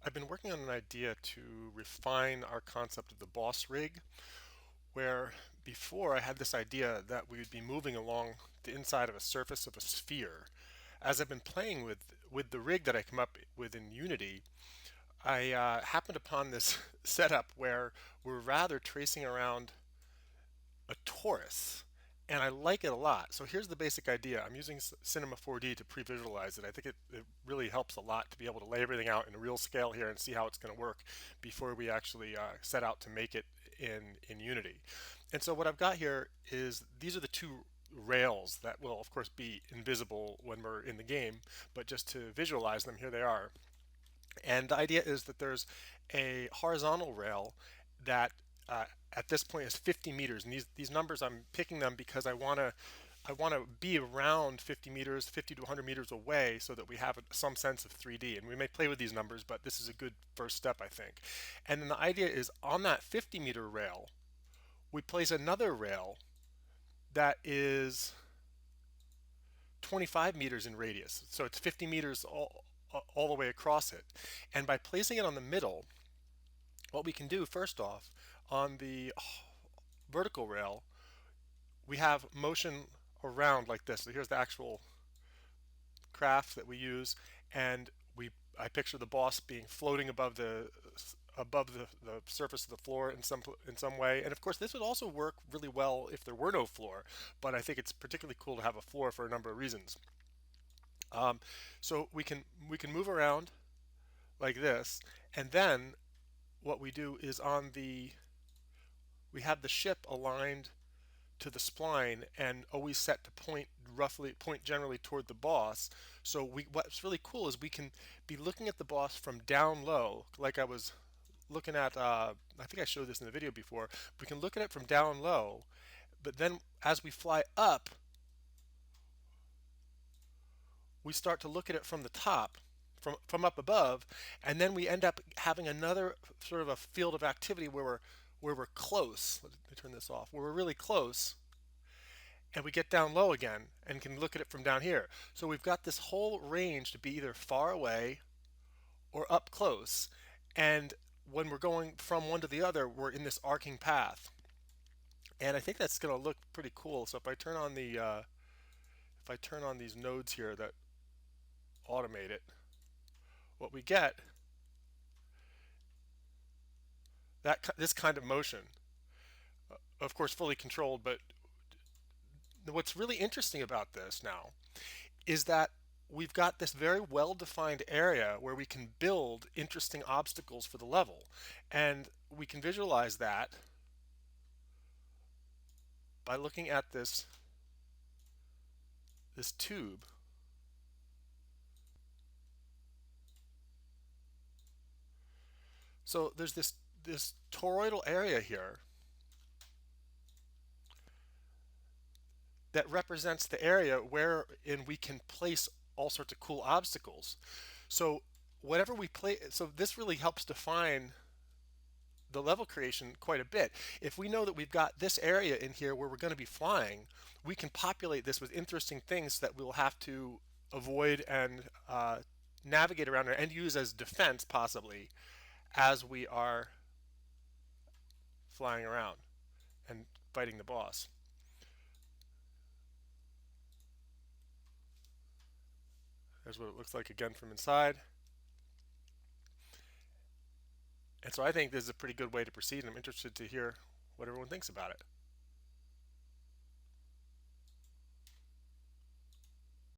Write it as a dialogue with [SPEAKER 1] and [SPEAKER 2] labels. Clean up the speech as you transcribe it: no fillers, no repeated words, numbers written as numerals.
[SPEAKER 1] I've been working on an idea to refine our concept of the boss rig, where before I had this idea that we would be moving along the inside of a surface of a sphere. As I've been playing with the rig that I come up with in Unity, I happened upon this setup where we're rather tracing around a torus, and I like it a lot. So here's the basic idea. I'm using Cinema 4D to pre-visualize it. I think it really helps a lot to be able to lay everything out in a real scale here and see how it's going to work before we actually set out to make it in Unity. And so what I've got here is these are the two rails that will of course be invisible when we're in the game, but just to visualize them, here they are. And the idea is that there's a horizontal rail that at this point is 50 meters. And these numbers, I'm picking them because I want to be around 50 meters, 50 to 100 meters away so that we have some sense of 3D. And we may play with these numbers, but this is a good first step, I think. And then the idea is on that 50-meter rail, we place another rail that is 25 meters in radius. So it's 50 meters all the way across it. And by placing it on the middle, what we can do first off, on the vertical rail, we have motion around like this. So here's the actual craft that we use, and I picture the boss being floating above the surface of the floor in some way. And of course, this would also work really well if there were no floor, but I think it's particularly cool to have a floor for a number of reasons. So we can move around like this, and then what we do is we have the ship aligned to the spline and always set to point generally toward the boss. So what's really cool is we can be looking at the boss from down low, like I was looking at. I think I showed this in the video before. We can look at it from down low, but then as we fly up, we start to look at it from the top, from up above, and then we end up having another sort of a field of activity where we're close. Let me turn this off. Where we're really close, and we get down low again and can look at it from down here. So we've got this whole range to be either far away or up close, and when we're going from one to the other, we're in this arcing path. And I think that's going to look pretty cool. So if I turn on these nodes here that automate it, what we get this kind of motion, of course fully controlled. But what's really interesting about this now is that we've got this very well defined area where we can build interesting obstacles for the level, and we can visualize that by looking at this tube. So there's this toroidal area here that represents the area wherein we can place all sorts of cool obstacles. So whatever we play, so this really helps define the level creation quite a bit. If we know that we've got this area in here where we're going to be flying, we can populate this with interesting things that we'll have to avoid and navigate around and use as defense possibly as we are flying around and fighting the boss. There's what it looks like again from inside. And so I think this is a pretty good way to proceed, and I'm interested to hear what everyone thinks about it.